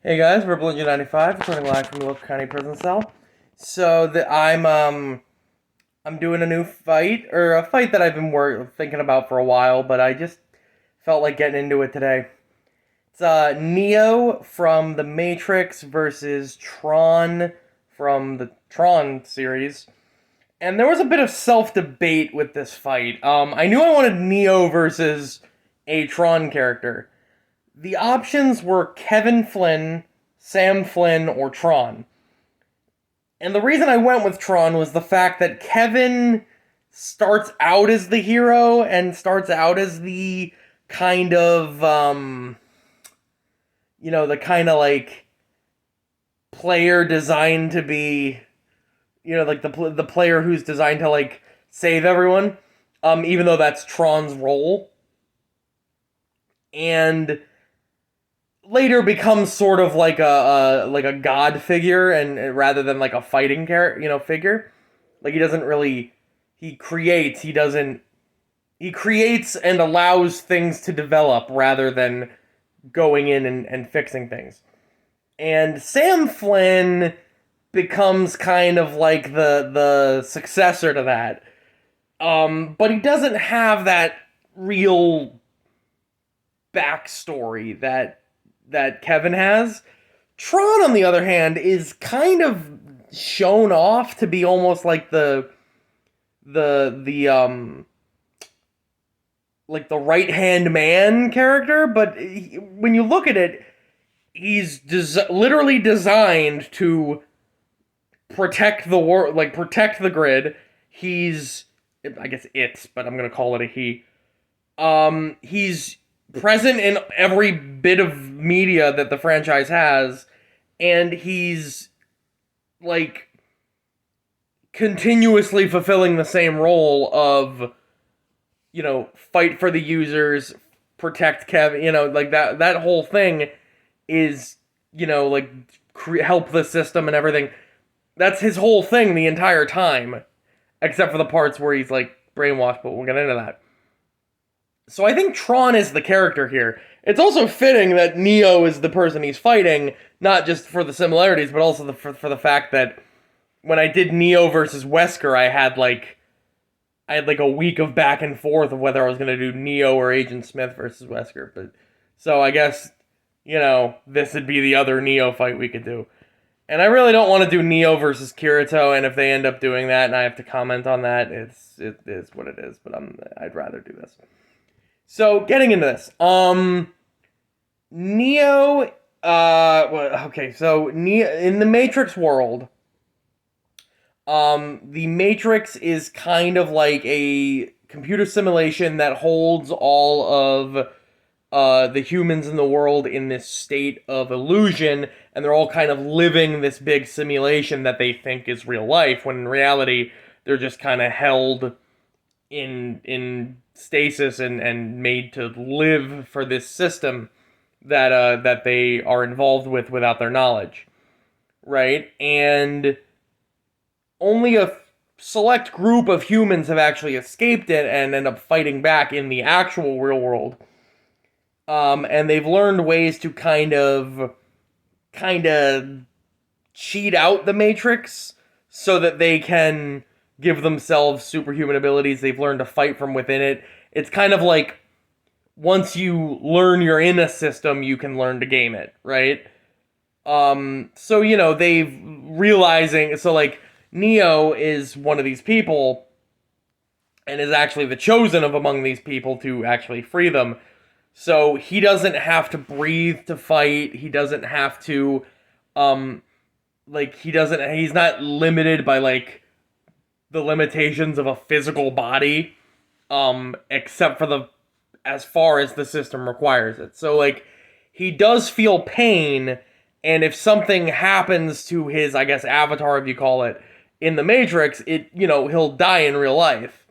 Hey guys, we're Blue95, returning live from the local county prison cell. I'm doing a new fight, or a fight that I've been thinking about for a while, but I just felt like getting into it today. It's Neo from the Matrix versus Tron from the Tron series. And there was a bit of self-debate with this fight. I knew I wanted Neo versus a Tron character. The options were Kevin Flynn, Sam Flynn, or Tron. And the reason I went with Tron was the fact that Kevin starts out as the hero and starts out as the kind of, the kind of like player designed to be, like the player who's designed to like save everyone. Even though that's Tron's role. And later becomes sort of like a god figure, and rather than like a fighting figure. Like he creates and allows things to develop rather than going in and fixing things. And Sam Flynn becomes kind of like the successor to that. But he doesn't have that real backstory that Kevin has. Tron, on the other hand, is kind of shown off to be almost like the like the right hand man character, but when you look at it, he's literally designed to protect the world, like protect the grid. I guess but I'm gonna call it a he. He's present in every bit of media that the franchise has, and he's like continuously fulfilling the same role of, fight for the users, protect Kevin, like that whole thing is, like help the system and everything. That's his whole thing the entire time, except for the parts where he's like brainwashed, but we'll get into that. So I think Tron is the character here. It's also fitting that Neo is the person he's fighting, not just for the similarities, but also for the fact that when I did Neo versus Wesker, I had like a week of back and forth of whether I was going to do Neo or Agent Smith versus Wesker. But so I guess, this would be the other Neo fight we could do. And I really don't want to do Neo versus Kirito, and if they end up doing that and I have to comment on that, it is what it is, but I'd rather do this. So, getting into this. Neo, so Neo, in the Matrix world, the Matrix is kind of like a computer simulation that holds all of the humans in the world in this state of illusion, and they're all kind of living this big simulation that they think is real life, when in reality, they're just kind of held in stasis and made to live for this system that they are involved with without their knowledge, right? And only a select group of humans have actually escaped it and end up fighting back in the actual real world. And they've learned ways to kind of cheat out the Matrix so that they can give themselves superhuman abilities. They've learned to fight from within it. It's kind of like once you learn you're in a system, you can learn to game it, right? So, they've realizing, so like Neo is one of these people and is actually the chosen of among these people to actually free them. So he doesn't have to breathe to fight. He doesn't have to, he's not limited by like the limitations of a physical body, except for as far as the system requires it. So like, he does feel pain, and if something happens to his, I guess, avatar, if you call it, in the Matrix, he'll die in real life.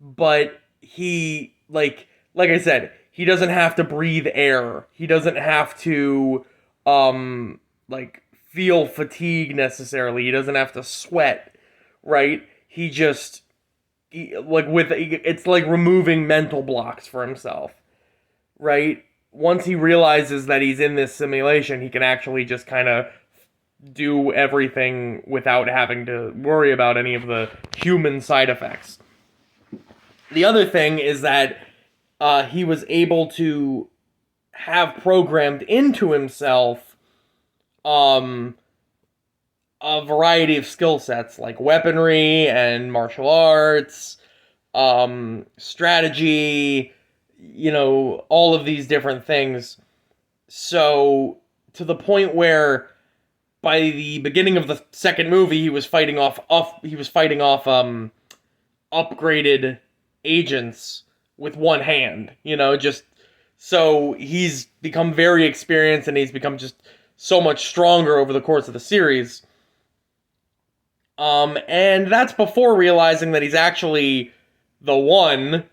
But he, like I said, he doesn't have to breathe air. He doesn't have to, feel fatigue necessarily. He doesn't have to sweat, right? He just, it's like removing mental blocks for himself, right? once he realizes that he's in this simulation, he can actually just kind of do everything without having to worry about any of the human side effects. The other thing is that he was able to have programmed into himself um, a variety of skill sets like weaponry and martial arts, strategy, all of these different things. So, to the point where by the beginning of the second movie, he was fighting off upgraded agents with one hand. Just so he's become very experienced and he's become just so much stronger over the course of the series. And that's before realizing that he's actually the One,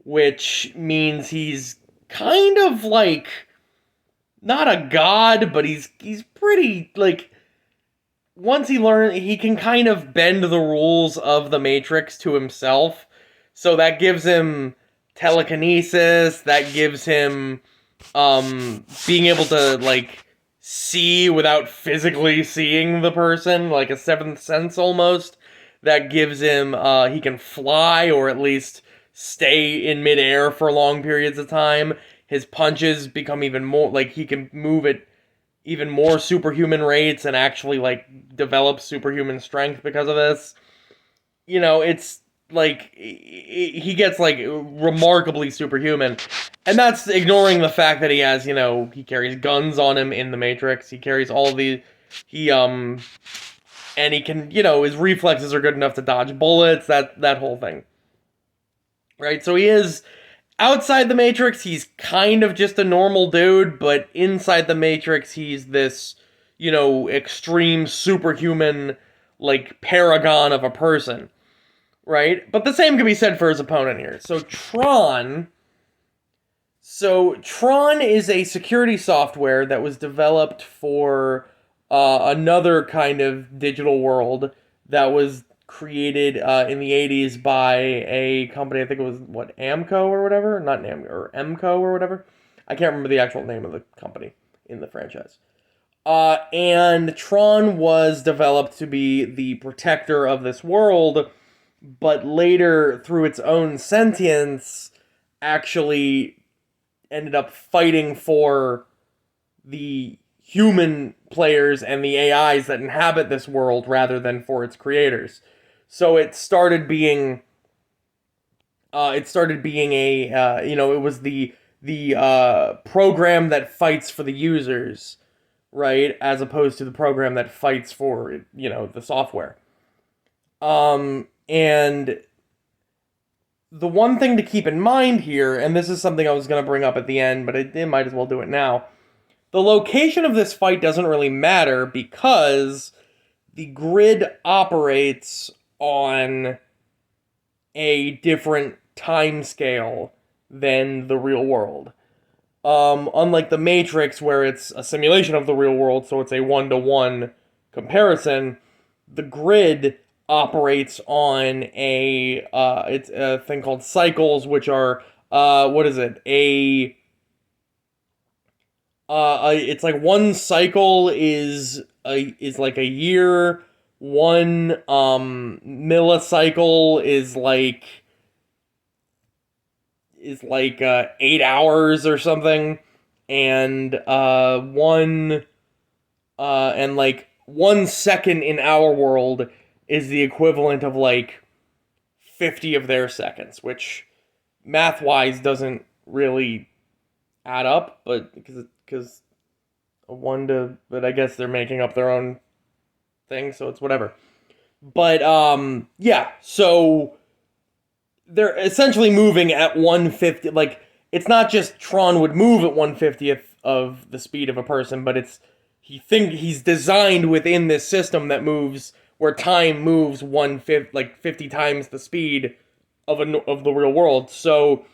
which means he's kind of like not a god, but he's pretty like once he can kind of bend the rules of the Matrix to himself. So that gives him telekinesis, that gives him being able to like see without physically seeing the person, like a seventh sense almost. That gives him he can fly or at least stay in midair for long periods of time. His punches become even more like he can move at even more superhuman rates and actually like develop superhuman strength because of this. It's like he gets like remarkably superhuman, and that's ignoring the fact that he has he carries guns on him in the Matrix. He carries all the he and he can his reflexes are good enough to dodge bullets. That whole thing, right? So he is outside the Matrix. He's kind of just a normal dude, but inside the Matrix, he's this extreme superhuman like paragon of a person. Right? But the same can be said for his opponent here. So Tron is a security software that was developed for another kind of digital world that was created in the 80s by a company, I think it was, Amco or whatever? Not Amco, or Emco or whatever. I can't remember the actual name of the company in the franchise. And Tron was developed to be the protector of this world, but later, through its own sentience, actually ended up fighting for the human players and the AIs that inhabit this world rather than for its creators. So it started being a it was the program that fights for the users, right, as opposed to the program that fights for the software. And the one thing to keep in mind here, and this is something I was going to bring up at the end, but I might as well do it now. The location of this fight doesn't really matter because the grid operates on a different time scale than the real world. Unlike the Matrix, where it's a simulation of the real world, so it's a 1-to-1 comparison, the grid operates on it's a thing called cycles, which are it's like one cycle is like a year, one millicycle is like 8 hours or something, and one 1 second in our world is the equivalent of like 50 of their seconds, which math-wise doesn't really add up, but because but I guess they're making up their own thing, so it's whatever. But yeah, so they're essentially moving at 1/50. Like, it's not just Tron would move at 1/50th of the speed of a person, but he's designed within this system that moves where time moves 1/5, like 50 times the speed of the real world. So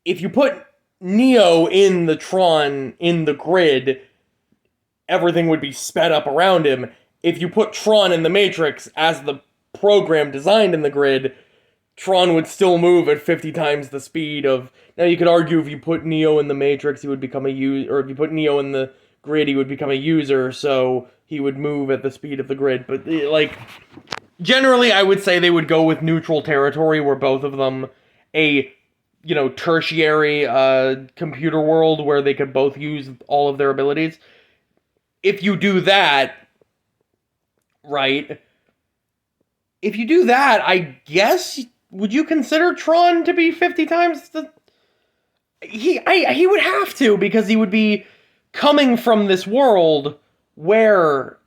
if you put Neo in the Tron in the grid, everything would be sped up around him. If you put Tron in the Matrix as the program designed in the grid, Tron would still move at 50 times the speed of. Now you could argue if you put Neo in the Matrix, he would become a user, or if you put Neo in the grid, he would become a user, so he would move at the speed of the grid. But like, generally, I would say they would go with neutral territory, where both of them a tertiary computer world where they could both use all of their abilities. If you do that, right? If you do that, I guess would you consider Tron to be 50 times the he would have to, because he would be coming from this world where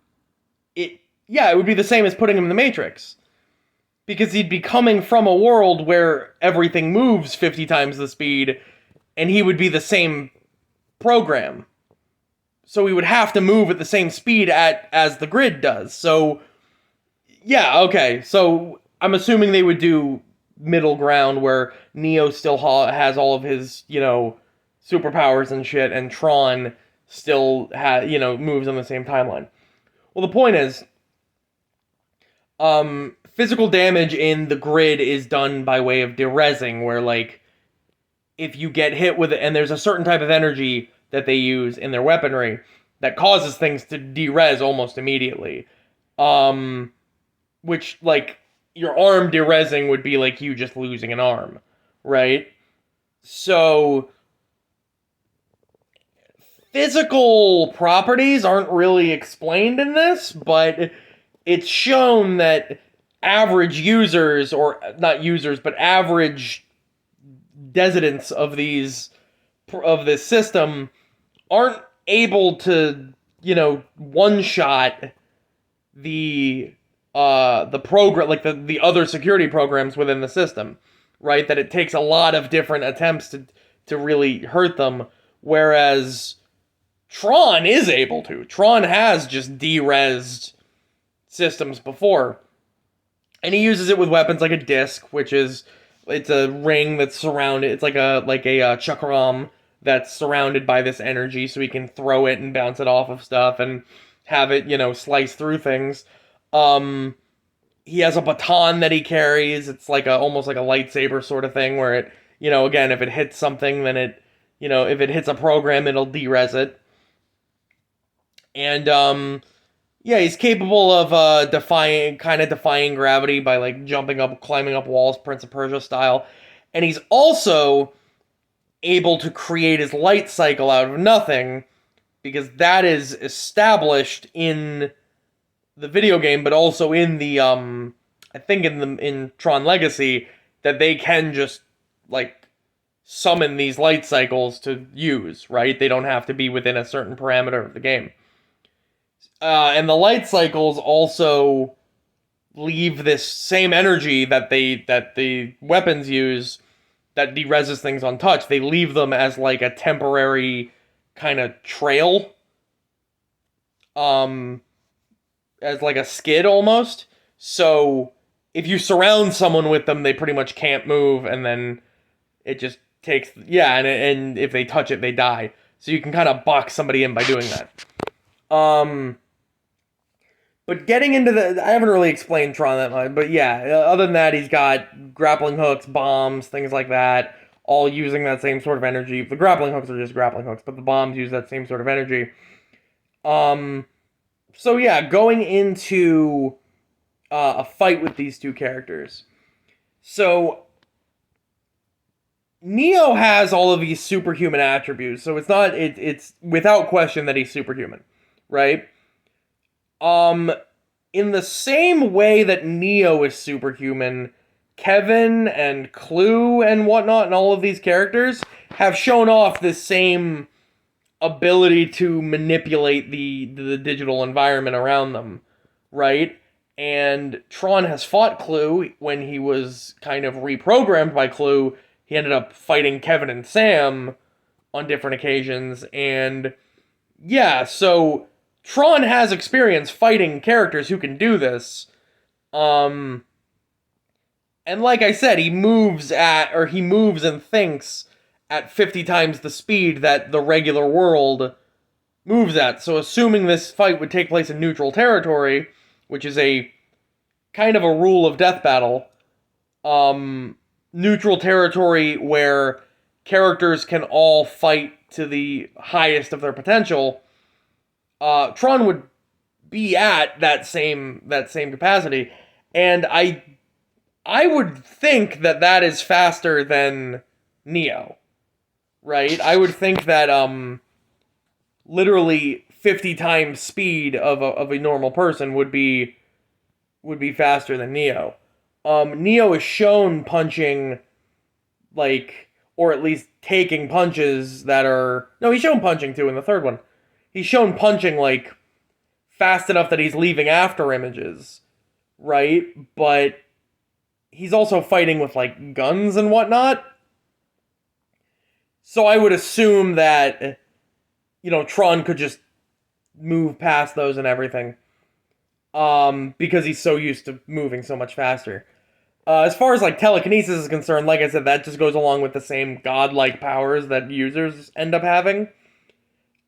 it would be the same as putting him in the Matrix. Because he'd be coming from a world where everything moves 50 times the speed, and he would be the same program. So he would have to move at the same speed as the grid does. So, yeah, okay. So I'm assuming they would do middle ground where Neo still has all of his, superpowers and shit, and Tron still moves on the same timeline. Well, the point is, physical damage in the grid is done by way of derezzing, where, like, if you get hit with it, and there's a certain type of energy that they use in their weaponry that causes things to derez almost immediately. Which, like, your arm derezzing would be like you just losing an arm, right? So, physical properties aren't really explained in this, but it's shown that average users, or not users, but average descendants of this system aren't able to, one-shot the program, like the other security programs within the system, right? That it takes a lot of different attempts to really hurt them, whereas Tron is able to. Tron has just derezzed systems before, and he uses it with weapons like a disc, it's a ring that's surrounded. It's like a chakram that's surrounded by this energy, so he can throw it and bounce it off of stuff and have it, slice through things. He has a baton that he carries. It's like almost like a lightsaber sort of thing, where it, again, if it hits something, then it, if it hits a program, it'll derez it. And he's capable of defying gravity by, like, climbing up walls, Prince of Persia style. And he's also able to create his light cycle out of nothing, because that is established in the video game, but also in the I think in Tron Legacy, that they can just, like, summon these light cycles to use, right? They don't have to be within a certain parameter of the game. And the light cycles also leave this same energy that the weapons use that derezzes things on touch. They leave them as, like, a temporary kind of trail. As like a skid almost. So if you surround someone with them, they pretty much can't move, and then it just takes, and if they touch it, they die. So you can kind of box somebody in by doing that. But getting into I haven't really explained Tron that much, but yeah, other than that, he's got grappling hooks, bombs, things like that, all using that same sort of energy. The grappling hooks are just grappling hooks, but the bombs use that same sort of energy. So yeah, going into a fight with these two characters. So Neo has all of these superhuman attributes, so it's without question that he's superhuman, right? In the same way that Neo is superhuman, Kevin and Clue and whatnot, and all of these characters have shown off this same ability to manipulate the digital environment around them, right? And Tron has fought Clue. When he was kind of reprogrammed by Clue, he ended up fighting Kevin and Sam on different occasions, and yeah, so Tron has experience fighting characters who can do this. And like I said, he moves and thinks at 50 times the speed that the regular world moves at. So assuming this fight would take place in neutral territory, which is a kind of a rule of death battle, um, neutral territory where characters can all fight to the highest of their potential, Tron would be at that same capacity, and I would think that that is faster than Neo, right? I would think that literally 50 times speed of a normal person would be faster than Neo. Neo is shown punching like, or at least taking punches that are, no, he's shown punching too in the third one. He's shown punching like fast enough that he's leaving after images, right? But he's also fighting with like guns and whatnot. So I would assume that Tron could just move past those and everything, because he's so used to moving so much faster. As far as like telekinesis is concerned, like I said, that just goes along with the same godlike powers that users end up having.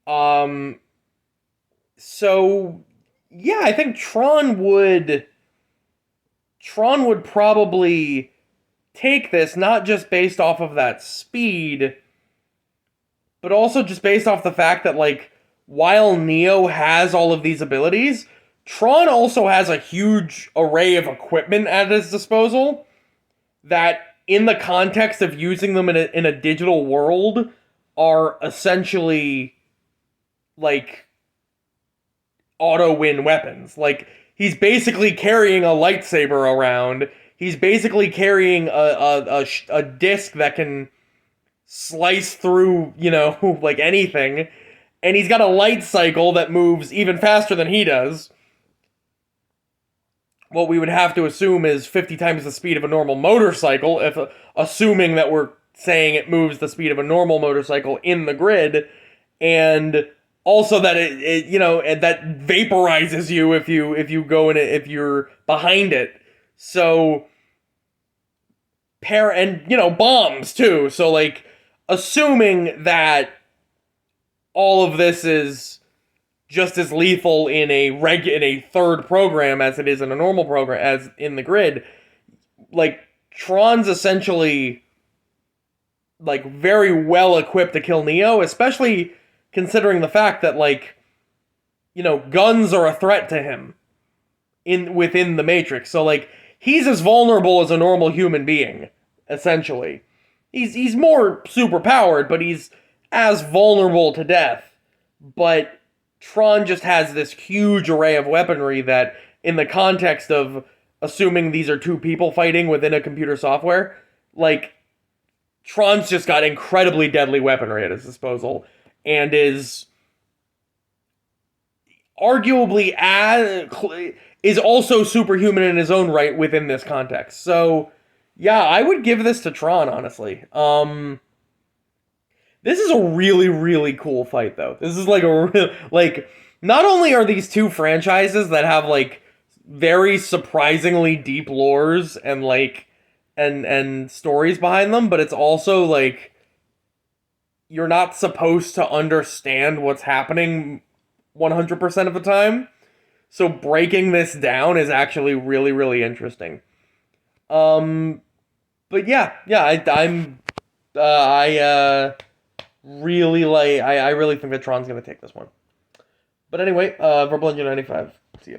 Um, so yeah, I think Tron would probably take this not just based off of that speed, but also just based off the fact that like while Neo has all of these abilities, Tron also has a huge array of equipment at his disposal that, in the context of using them in a digital world, are essentially like auto win weapons. Like, he's basically carrying a lightsaber around. He's basically carrying a disc that can slice through, like anything. And he's got a light cycle that moves even faster than he does. What we would have to assume is 50 times the speed of a normal motorcycle, if assuming that we're saying it moves the speed of a normal motorcycle in the grid, and also that that vaporizes you if you go in it, if you're behind it. So bombs too. So like, assuming that all of this is just as lethal in a third program as it is in a normal program, as in the grid, like Tron's essentially like very well equipped to kill Neo, especially considering the fact that like guns are a threat to him within the Matrix. So like, he's as vulnerable as a normal human being, essentially. He's more super powered, but he's as vulnerable to death. But Tron just has this huge array of weaponry that, in the context of assuming these are two people fighting within a computer software, like, Tron's just got incredibly deadly weaponry at his disposal, and is arguably is also superhuman in his own right within this context. So yeah, I would give this to Tron, honestly. This is a really, really cool fight, though. This is like like, not only are these two franchises that have like very surprisingly deep lores and like and stories behind them, but it's also like you're not supposed to understand what's happening 100% of the time. So breaking this down is actually really, really interesting. Um, but yeah, I really like. I really think that Tron's gonna take this one. But anyway, Verbal Engine 95. See ya.